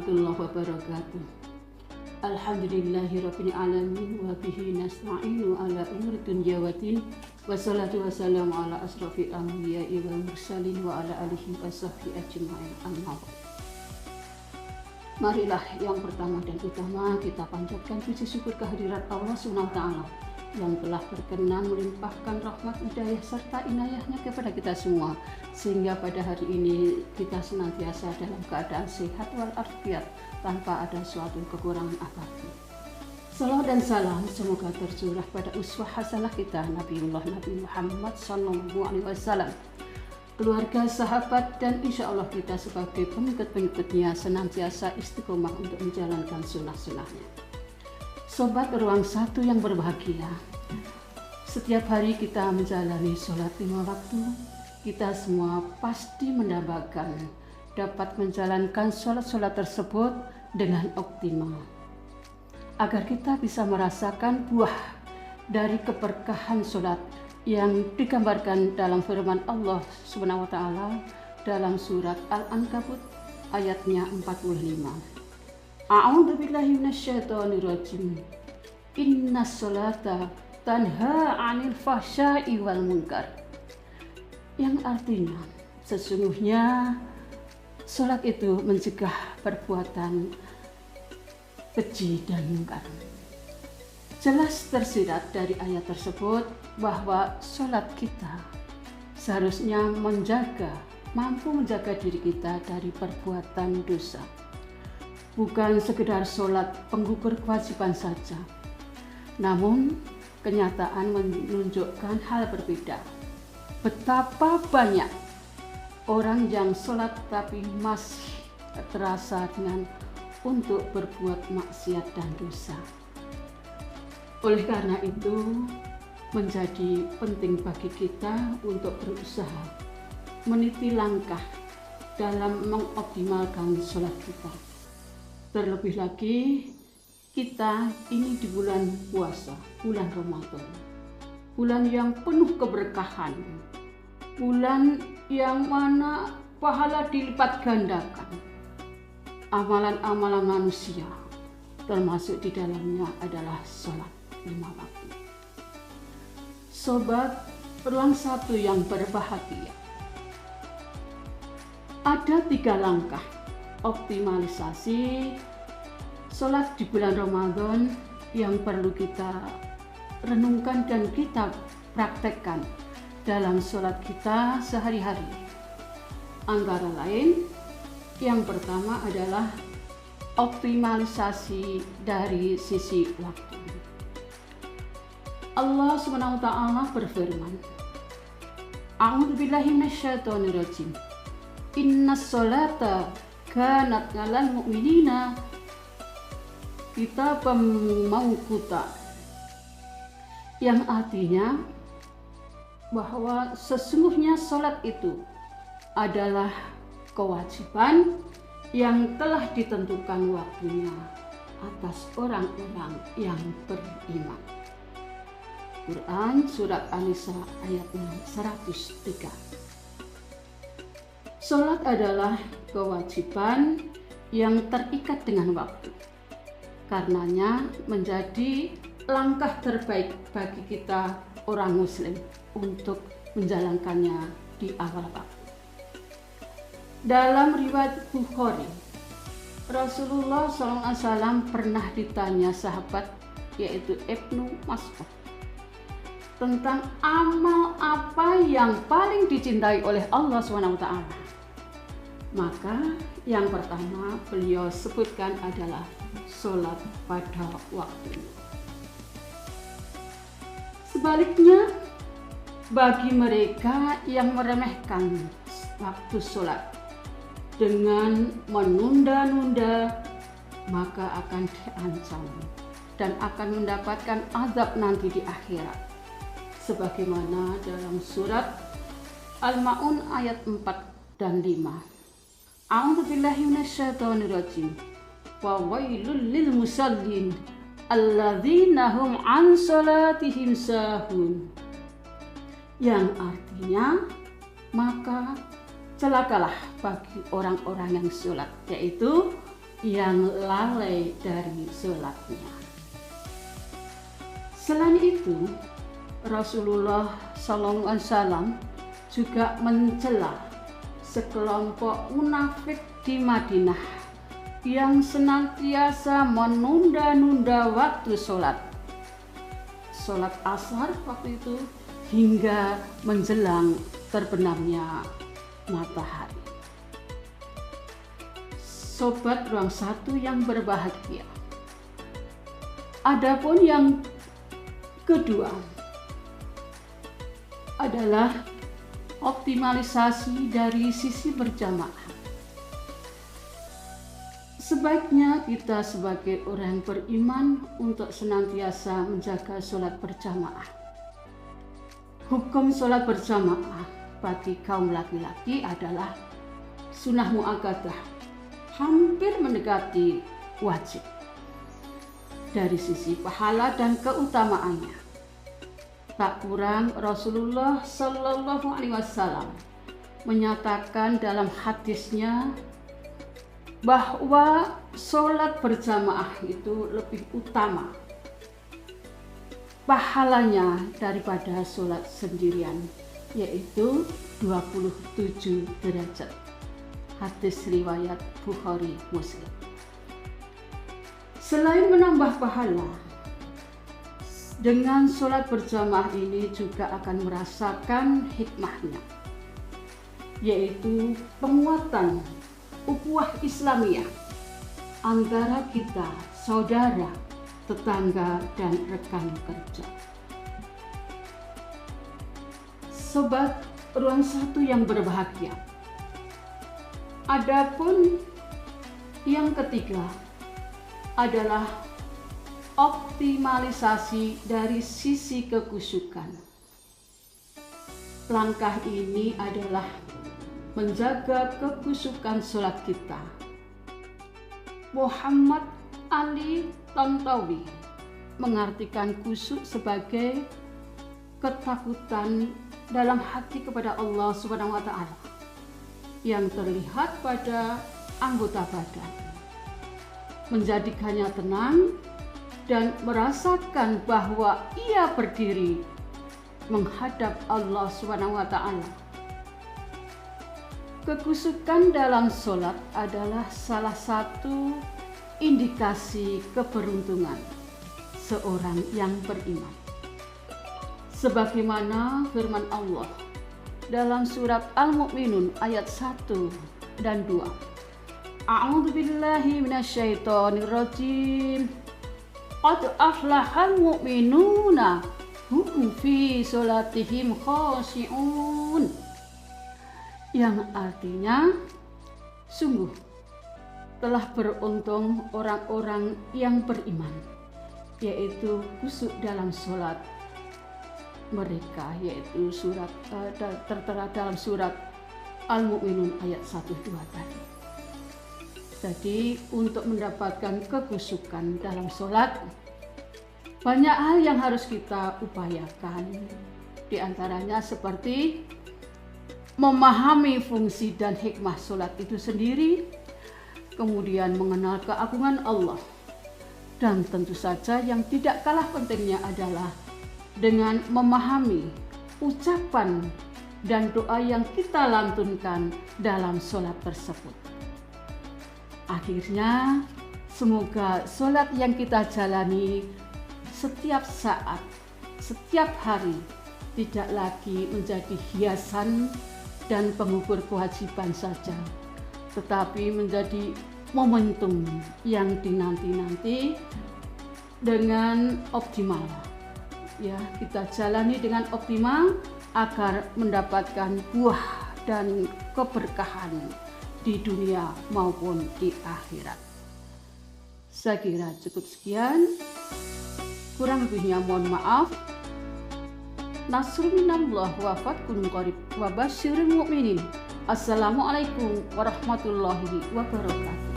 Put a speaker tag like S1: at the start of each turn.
S1: warahmatullahi wabarakatuh. Alhamdulillahirabbil alamin wa bihi nasta'inu ala umuri dunya waddin. Wassalatu wassalamu ala asrofil anbiya'i wal mursalin wa ala alihi washabbihi ajma'in. Amma ba'd. Marilah yang pertama dan utama kita panjatkan puji syukur kehadirat Allah SWT yang telah berkenan melimpahkan rahmat, hidayah serta inayahnya kepada kita semua, sehingga pada hari ini kita senantiasa dalam keadaan sehat walafiat tanpa ada suatu kekurangan apapun. Salawat dan salam semoga tercurah pada uswah hasanah kita Nabi Muhammad SAW, keluarga, sahabat, dan insya Allah kita sebagai pengikut-pengikutnya senantiasa istiqomah untuk menjalankan sunnah-sunnahnya. Sobat ruang satu yang berbahagia, setiap hari kita menjalani sholat 5 waktu, kita semua pasti mendapatkan dapat menjalankan sholat-sholat tersebut dengan optimal, agar kita bisa merasakan buah dari keberkahan sholat yang digambarkan dalam firman Allah SWT dalam surat Al-Ankabut ayatnya 45. A'udzubillahi minasyaitonirrajim. Innas sholata tanha 'anil fahsya'i wal munkar. Yang artinya sesungguhnya sholat itu mencegah perbuatan keji dan mungkar. Jelas tersirat dari ayat tersebut bahwa sholat kita seharusnya mampu menjaga diri kita dari perbuatan dosa. Bukan sekedar sholat penggugur kewajiban saja, namun kenyataan menunjukkan hal berbeda. Betapa banyak orang yang sholat tapi masih terasa dengan untuk berbuat maksiat dan dosa. Oleh karena itu, menjadi penting bagi kita untuk berusaha meniti langkah dalam mengoptimalkan sholat kita. Terlebih lagi kita ini di bulan puasa, bulan Ramadan, bulan yang penuh keberkahan, bulan yang mana pahala dilipat gandakan. Amalan-amalan manusia termasuk di dalamnya adalah sholat 5 waktu. Sobat ruang satu yang berbahagia, ada 3 langkah optimalisasi sholat di bulan Ramadan yang perlu kita renungkan dan kita praktekkan dalam sholat kita sehari-hari. Antara lain, yang pertama adalah optimalisasi dari sisi waktu. Allah SWT berfirman, A'udzubillahi minasyaitonirrajim. Innas sholata kanat 'alal mu'minina kitaban mawquta. Yang artinya bahwa sesungguhnya sholat itu adalah kewajiban yang telah ditentukan waktunya atas orang-orang yang beriman. Quran Surat An-Nisa ayatnya 103. Sholat adalah kewajiban yang terikat dengan waktu. Karenanya menjadi langkah terbaik bagi kita orang muslim untuk menjalankannya di awal waktu. Dalam riwayat Bukhari, Rasulullah SAW pernah ditanya sahabat yaitu Ibnu Mas'ud tentang amal apa yang paling dicintai oleh Allah SWT. Maka yang pertama beliau sebutkan adalah sholat pada waktunya. Sebaliknya, bagi mereka yang meremehkan waktu sholat dengan menunda-nunda, maka akan diancam dan akan mendapatkan azab nanti di akhirat. Sebagaimana dalam surat Al-Ma'un ayat 4 dan 5. A'udzubillahi minasyaitonirrajim. Wa wailul lil musallin alladzina hum an salatihim sahun. Yang artinya, maka celakalah bagi orang-orang yang sholat, yaitu yang lalai dari sholatnya. Selain itu, Rasulullah SAW juga mencela sekelompok munafik di Madinah yang senantiasa menunda-nunda waktu sholat asar waktu itu hingga menjelang terbenamnya matahari. Sobat Ruang Satu yang berbahagia. Adapun yang kedua adalah optimalisasi dari sisi berjamaah. Sebaiknya kita sebagai orang beriman untuk senantiasa menjaga sholat berjamaah. Hukum sholat berjamaah bagi kaum laki-laki adalah sunnah muakkadah, hampir mendekati wajib dari sisi pahala dan keutamaannya. Tak kurang Rasulullah SAW menyatakan dalam hadisnya bahwa sholat berjamaah itu lebih utama pahalanya daripada sholat sendirian, yaitu 27 derajat. Hadis riwayat Bukhari Muslim. Selain menambah pahala, dengan sholat berjamaah ini juga akan merasakan hikmahnya, yaitu penguatan ukhuwah Islamiyah antara kita, saudara, tetangga, dan rekan kerja. Sobat Ruang Satu yang berbahagia. Adapun yang ketiga adalah optimalisasi dari sisi kekhusyukan. Langkah ini adalah menjaga kekhusyukan sholat kita. Muhammad Ali Tantawi mengartikan khusyuk sebagai ketakutan dalam hati kepada Allah Subhanahu wa Ta'ala yang terlihat pada anggota badan, menjadikannya tenang dan merasakan bahwa ia berdiri menghadap Allah Subhanahu wa Ta'ala. Kekhusyukan dalam sholat adalah salah satu indikasi keberuntungan seorang yang beriman. Sebagaimana firman Allah dalam surat Al-Mu'minun ayat 1 dan 2. A'udzu billahi minasyaitonir rajim. Qad aflahal mu'minuna hum fi sholatihim khashi'un. Yang artinya, sungguh telah beruntung orang-orang yang beriman, yaitu khusyuk dalam sholat mereka, yaitu surat tertera dalam surat Al-Mu'minun ayat 1-2 tadi. Jadi untuk mendapatkan kekhusyukan dalam sholat, banyak hal yang harus kita upayakan. Di antaranya seperti memahami fungsi dan hikmah sholat itu sendiri, kemudian mengenal keagungan Allah, dan tentu saja yang tidak kalah pentingnya adalah dengan memahami ucapan dan doa yang kita lantunkan dalam sholat tersebut. Akhirnya, semoga sholat yang kita jalani setiap saat, setiap hari tidak lagi menjadi hiasan dan pengukur kewajiban saja, tetapi menjadi momentum yang dinanti-nanti dengan optimal. Ya, kita jalani dengan optimal agar mendapatkan buah dan keberkahan di dunia maupun di akhirat. Saya kira cukup sekian. Kurang lebihnya mohon maaf. Nasrun minallah wa fathun qarib wa basyiril mu'minin. Assalamualaikum warahmatullahi wabarakatuh.